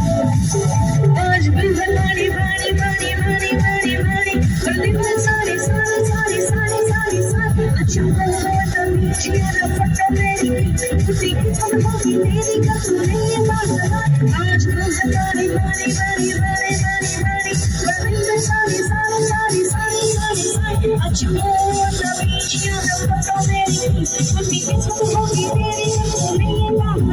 आज भी बनानी बानी बानी बानी बानी बानी बल्ली में सारी सारी सारी सारी सारी सारी अच्छा बलवाता मीठिया ना पट्टा मेरी उसी की चमकोगी मेरी कसूरी ये बात आज भी बनानी बानी बानी बानी बानी बानी बल्ली में सारी सारी सारी सारी सारी सारी अच्छा बलवाता मीठिया ना पट्टा मेरी उसी की चमकोगी मेरी कसूरी ये बात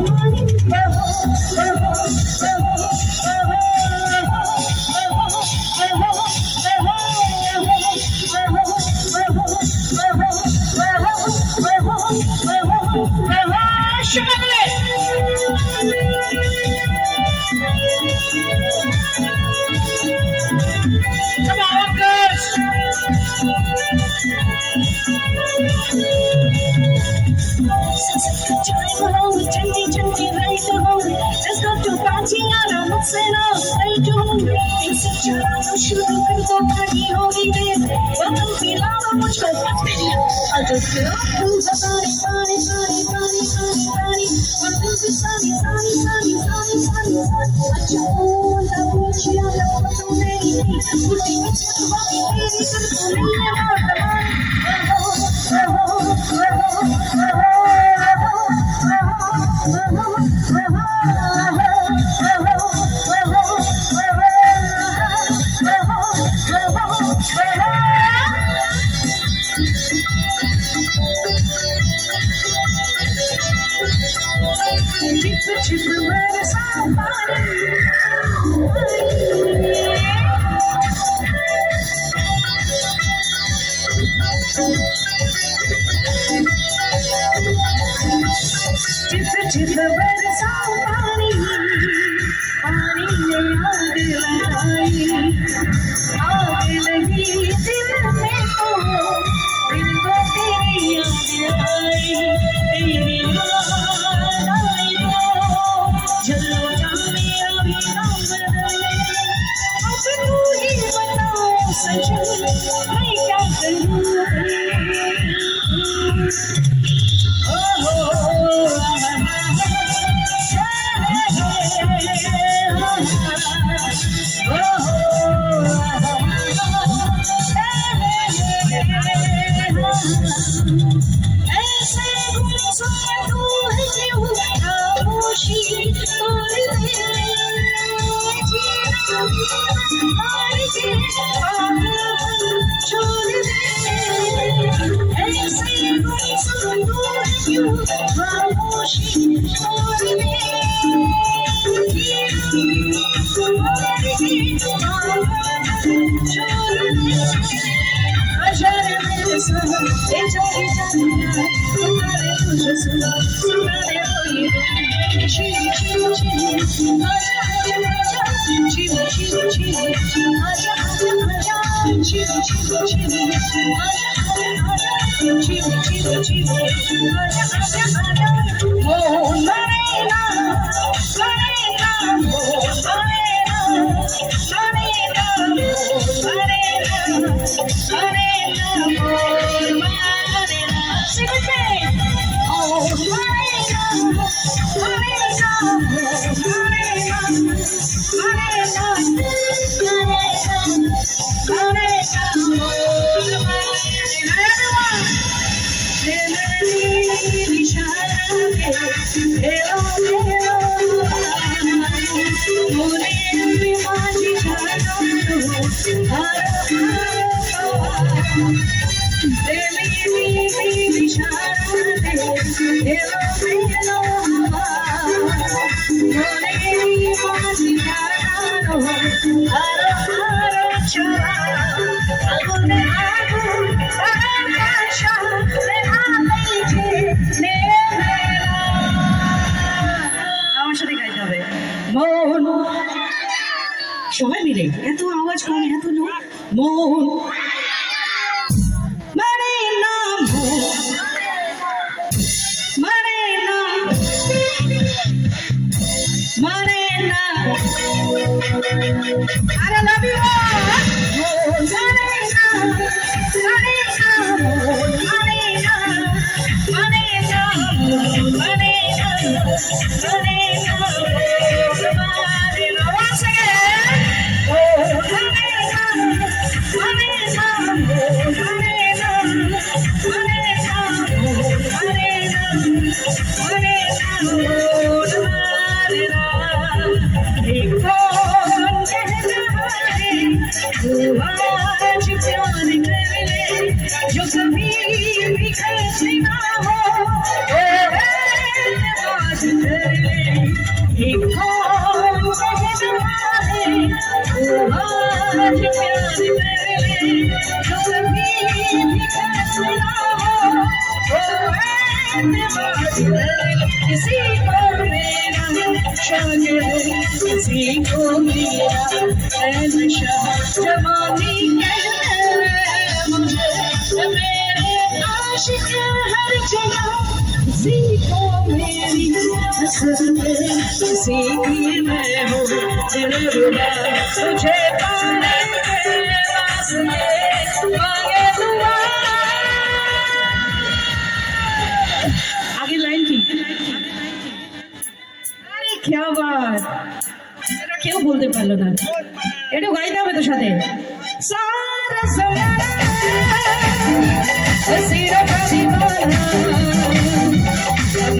সবাই মিলে এত আওয়াজ করে এত লোক মন মানে না মানে না মানে না আরে লাভ ইউ মানে না মানে না মানে না মানে না মানে না Once again. Oh, आज प्यार कर ले जो कभी भी खर्च ना हो आज कर ले एक कौन कहना है वो आज प्यार कर ले जो कभी भी खर्च ना हो किसी को मेरा शागिर किसी को मेरा नशा जवानी है मुझे मेरे आशिक हर जगह किसी को मेरी हसरत किसी की मैं हूँ दिलरुबा तुझे पाने के वास्ते मांगे दुआ आगे लाइन की अरे क्या बात এটা কেউ বলতে পারলো না এটা গাইতে হবে তো সাথে সারা জমানা हसीनो का दीवाना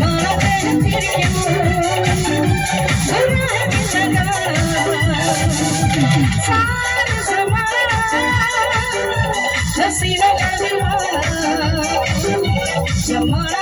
मानो तेरे फिर क्यों बुरा है कि लगाना सारा जमाना हसीनो का दीवाना जमाना